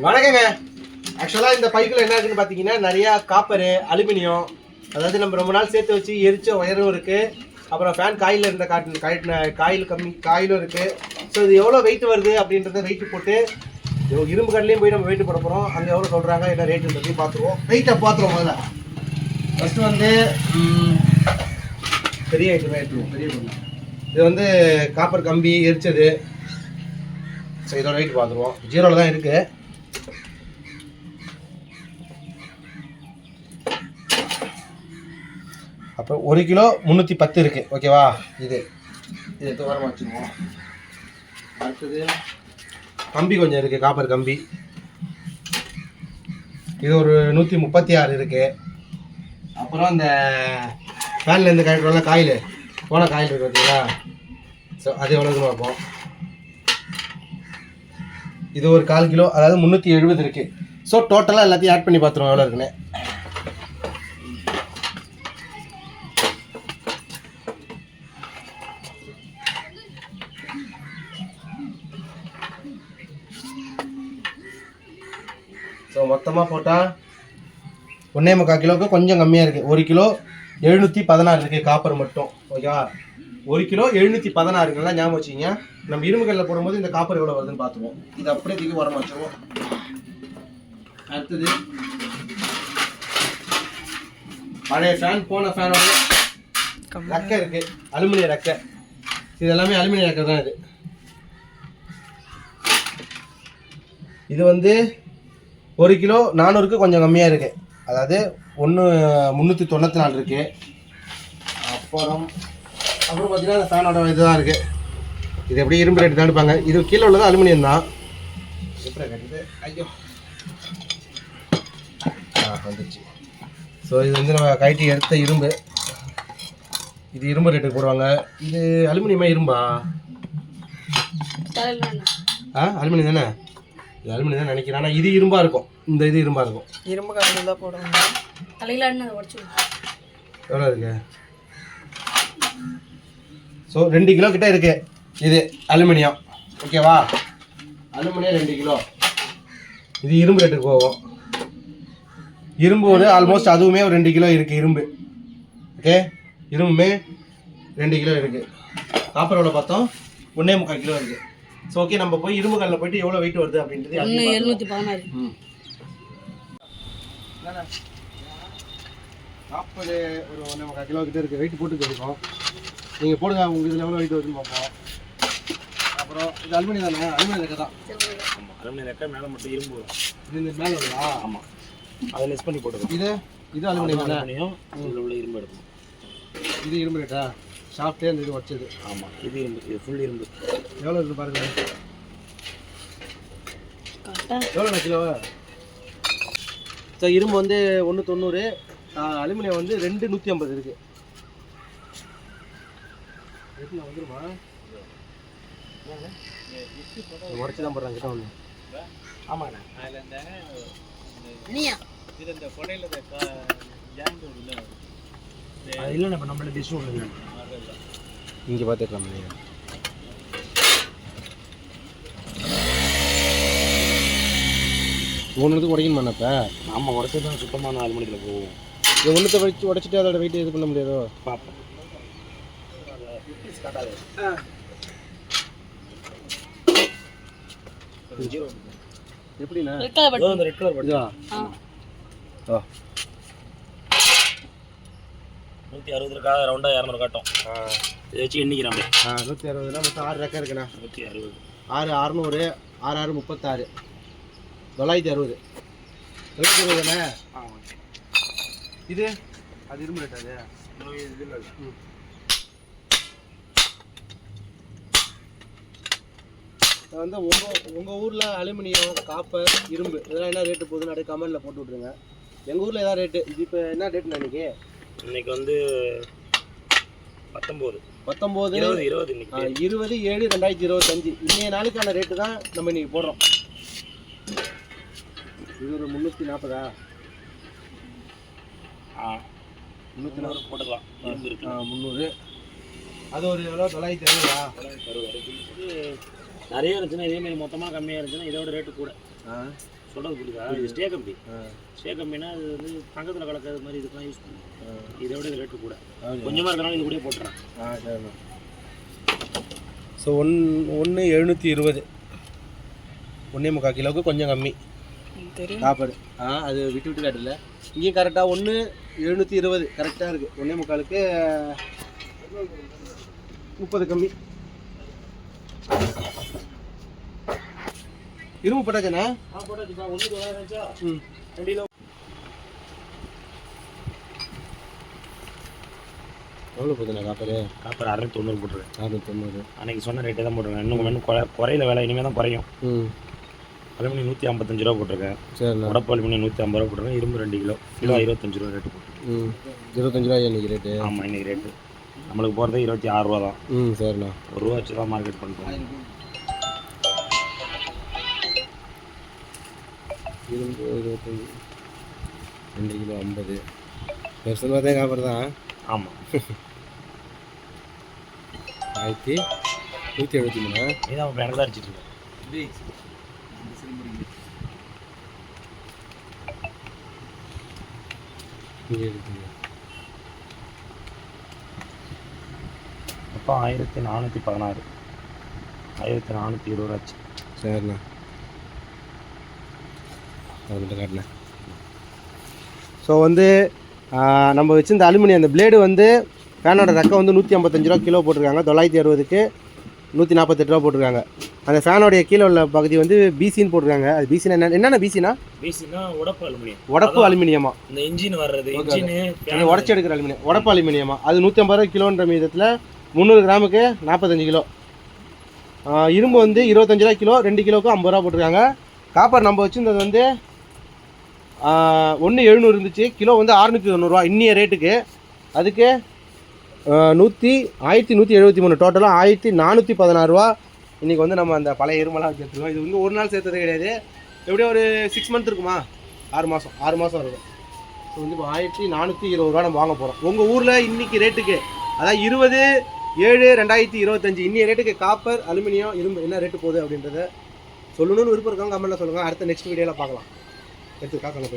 வணக்கங்க. ஆக்சுவலாக இந்த பைக்கில் என்ன இருக்குன்னு பார்த்தீங்கன்னா நிறையா காப்பரு அலுமினியம், அதாவது நம்ம ரொம்ப நாள் சேர்த்து வச்சு எரிச்ச ஒயரும் இருக்குது. அப்புறம் ஃபேன் காயில் இருந்த காயில் காயிலும் இருக்குது. ஸோ இது எவ்வளோ வெயிட் வருது அப்படின்றத வெயிட் போட்டு இரும்பு கடையிலையும் போய் நம்ம வெயிட் போட போகிறோம். அங்கே எவ்வளோ சொல்கிறாங்க என்ன ரேட்டு பற்றி பார்த்துருவோம். வெயிட்டை பார்த்துருவோம். முதல்ல ஃபஸ்ட்டு வந்து பெரிய ஐட்டமாக எடுத்துருவோம். பெரிய பொருள் இது வந்து காப்பர் கம்பி எரிச்சது. ஸோ இதோட வெயிட் பார்த்துருவோம். 0ல் தான் இருக்குது. அப்போ 1 கிலோ 310 இருக்குது. ஓகேவா? இது துவரமாக வச்சுக்குவோம். அடுத்தது கம்பி கொஞ்சம் இருக்குது, காப்பர் கம்பி. இது ஒரு 136 இருக்குது. அப்புறம் அந்த ஃபேன்லேருந்து கழட்டுறோம்ல காயில், போன காயில் இருக்குது பார்த்தீங்களா? ஸோ அது எவ்வளோன்னு பார்ப்போம். இது ஒரு 1/4 கிலோ, அதாவது 370 இருக்குது. ஸோ டோட்டலாக எல்லாத்தையும் ஆட் பண்ணி பார்த்துருவோம் எவ்வளோ இருக்குன்னு. ஸோ மொத்தமாக போட்டால் 1.25 கிலோவுக்கு கொஞ்சம் கம்மியாக இருக்குது. 1 கிலோ 716 இருக்குது காப்பர் மட்டும். ஓகேவா? 1 கிலோ 716. நல்லா ஞாபகம் வச்சுக்கிங்க. நம்ம இரும்புகளில் போடும்போது இந்த காப்பர் எவ்வளோ வருதுன்னு பார்த்துருவோம். இது அப்படியே தூக்கி உரமா வச்சுருவோம். அடுத்தது பழைய ஃபேன், போன ஃபேனோட ரெக்கை இருக்குது, அலுமினிய ரெக்கை. இது எல்லாமே அலுமினிய ரெக்கை தான். இது வந்து 1 கிலோ 400க்கு கொஞ்சம் கம்மியாக இருக்குது. அதாவது 394 இருக்குது. அப்புறம் பார்த்தீங்கன்னா அந்த ஃபேனோட இது தான் இருக்குது. இது எப்படி இரும்பு ரேட்டு தான் எடுப்பாங்க. இது கீழே உள்ளது அலுமினியம் தான். எப்படி கட்டுது? ஐயோ வந்துச்சு. ஸோ இது வந்து நம்ம கைட்டி எடுத்த இரும்பு. இது இரும்பு ரேட்டுக்கு போடுவாங்க. இது அலுமினியமா இரும்பா? அலுமினியம் தானே? இது அலுமினியம் தான் நினைக்கிறேன். ஆனால் இது இரும்பாக இருக்கும். இந்த இது இரும்பாக இருக்கும். இரும்பு கலந்து தான் போடுவாங்க. எவ்வளோ இருக்கு? ஸோ 2 கிலோ கிட்ட இருக்குது. இது அலுமினியம். ஓகேவா? Aluminium 2 kilo. இது இரும்பு ரேட்டுக்கு போகும். இரும்பு ஒரு ஆல்மோஸ்ட் அதுவுமே ஒரு 2 கிலோ இருக்குது இரும்பு. ஓகே, இரும்புமே 2 கிலோ இருக்குது. காப்பர் எவ்வளோ பார்த்தோம்? 1.25 கிலோ இருக்குது. ஸோ ஓகே, நம்ம போய் இரும்பு கல்லில் போயிட்டு எவ்வளோ வெயிட் வருது அப்படின்றது 716. காப்பர் ஒரு 1.25 கிலோ கிட்ட இருக்குது. வெயிட் போட்டு இருக்கோம். நீங்கள் போடுங்க, உங்களுக்கு இதில் எவ்வளோ வெயிட் வருதுன்னு பார்ப்போம். அப்புறம் இது அலுமினியம் தானே? அலுமினியம் ரெக்கை தான். அலுமினியம் ரெக்கை மேலே மட்டும் இரும்பு வரும். இது மேலே வருதா? ஆமாம், அதை லெஸ் பண்ணி போட்டுருக்கோம். இது அலுமினியம் தானே? அலுமினியம் இதில் உள்ள இரும்பு எடுக்கணும். இது இரும்பு ரேட்டா? ஷாஃப்டே அந்த இது வச்சது. ஆமாம், இது இரும்பு. இது ஃபுல் இரும்பு. எவ்வளோ இருக்குது பாருங்கள். எவ்வளோ கிலோ? ஸோ இரும்பு வந்து 190, அலுமினியம் வந்து 250 இருக்குது. வந்துருமா? உடச்சி தான் போடுறாங்க கிட்ட ஒன்று. ஆமாண்ணா, அதில் இந்த கொடையில் இல்லைண்ணா. இப்போ நம்மள டிஷ் ஒன்று இங்கே பார்த்துக்கலாம். ஒன்றுக்கு உடைக்கணுமா? இப்போ ஆமாம், உடச்சி தான் சுத்தமான அலுமினியத்தில் போகும். இது ஒன்றுத்தை வச்சு உடச்சிட்டு அதோட வெயிட் இது பண்ண முடியாதோ? பார்ப்போம். எப்படிண்ணா? ரெட் கலர் படுதா? 160 இருக்கா? ரவுண்டாக 200 காட்டும். இதை வச்சு எண்ணிக்கிறேன். 160னா மொத்தம் 6 ரெக்கை இருக்குண்ணா. 160, 6 600, 6 6 36, 960. 960 தானே? இது அது இரும்பு ரேட். அது இது இல்லை. வந்து உங்கள் ஊரில் அலுமினியம், காப்பர், இரும்பு இதெல்லாம் என்ன ரேட்டு போகுதுன்னு அப்படியே கமெண்டில் போட்டு விட்ருங்க. எங்கள் ஊரில் எதாவது ரேட்டு. இது இப்போ என்ன ரேட்டுண்ணா இன்றைக்கி? இன்னைக்கு வந்து 19 20 7/2025. இன்றைய நாளுக்கான ரேட்டு தான் நம்ம இன்றைக்கி போடுறோம். இது ஒரு 340. 340 போட்டுக்கலாம். 300. அது ஒரு எவ்வளோ? 960. நிறைய இருந்துச்சுன்னா இதே மாதிரி மொத்தமாக கம்மியாக இருந்துச்சுன்னா இதோட ரேட்டு கூட. சொல்கிறது புரியுதா? இது ஸ்டே கம்பி. ஸ்டே கம்பினா இது வந்து தங்கத்தில் கலக்கிறது மாதிரி இதுக்கெல்லாம் யூஸ் பண்ணுவோம். இதை விட இது ரேட்டு கூட கொஞ்சமாக இருக்கிறனால இது கூட போட்டுறேன். சரிண்ணா. ஸோ 1,720 1.25 கிலோவுக்கு கொஞ்சம் கம்மி தெரியும். காப்பர். அது விட்டு விட்டு காட்டில்ல. இங்கேயும் கரெக்டாக 1,720 கரெக்டாக இருக்குது. 1.25க்கு 30 கம்மி. இரும்பு போட்டாச்சுண்ணா. போட்டாச்சுப்பா. 1,900 ம் 2 கிலோ. எவ்வளோ போகுதுண்ணா காப்பர்? காப்பர் 690 போட்டுருக்கேன். 690. அன்றைக்கி சொன்ன ரேட்டே தான் போட்டிருக்கேன். இன்னும் குறையில விலை இனிமேல் தான் குறையும். அலுமினியம் 155 ரூபா போட்டிருக்கேன். சரிண்ணா. உடப்பு அலுமினியம் 150 ரூபா போட்டிருக்கேன். இரும்பு 2 கிலோ 25 ரூபா ரேட்டு போட்டிருக்கேன். 25 ரூபா இன்றைக்கி ரேட்டு? ஆமாம், இன்றைக்கி ரேட்டு நம்மளுக்கு போகிறது 26 ரூபா தான். சரிண்ணா. 1 ரூபா வச்சு தான் மார்க்கெட் பண்ணுறோம். இரும்பு 25 2 கிலோ 50 பெருசுமா தான் காப்பர் தான். ஆமாம். 1173. இதான் இப்போ எனக்கு தான் அடிச்சிட்டு இருக்கேன். அப்போ 1416 1420 ஆச்சு. சரிண்ணா. அது மட்டும் காட்டினேன். ஸோ வந்து நம்ம வச்சிருந்த அலுமினியம் அந்த பிளேடு வந்து ஃபேனோட ரெக்கை வந்து 155 ரூபா கிலோ போட்டிருக்காங்க. 960க்கு 148 ரூபா போட்டிருக்காங்க. அந்த ஃபேனோடைய கீழே உள்ள பகுதி வந்து பிசின்னு போட்டிருக்காங்க. அது பிசினா என்னென்ன பிசினா? பிசினா உடப்பு அலுமினியம். உடப்பு அலுமினியமா? இந்த இன்ஜின் வர்றது இன்ஜின் உடச்சி எடுக்கிற அலுமினியம் உடப்பு அலுமினியமா? அது 150 ரூபா கிலோன்ற மீதத்தில் 300 கிராமுக்கு 45 கிலோ. இரும்பு வந்து 25 ரூபா கிலோ 2 கிலோவுக்கு 50 ரூபா போட்டிருக்காங்க. காப்பர் நம்ம வச்சுருந்தது வந்து 1,700 இருந்துச்சு. கிலோ வந்து 690 ரூபா இன்னிய ரேட்டுக்கு. அதுக்கு 1173 டோட்டலாக 1416 ரூபா. இன்றைக்கி வந்து நம்ம அந்த பழைய இரும்பெல்லாம் வச்சு எடுத்துருக்கோம். இது வந்து ஒரு நாள் சேர்த்ததே கிடையாது. எப்படியும் ஒரு 6 மந்த் இருக்குமா? 6 மாதம் இருக்கும். ஸோ வந்து இப்போ 1420 ரூபா நம்ம வாங்க போகிறோம். உங்கள் ஊரில் இன்றைக்கி ரேட்டுக்கு, அதாவது 20/7/2025 இன்னிய ரேட்டுக்கு காப்பர் அலுமினியம் இரும்பு என்ன ரேட்டு போகுது அப்படின்றத சொல்லணும்னு விருப்பம் இருக்காங்க கமெண்ட்டில் சொல்லுங்கள். அடுத்த நெக்ஸ்ட் வீடியோவில் பார்க்கலாம். எடுத்து காக்கலாம்.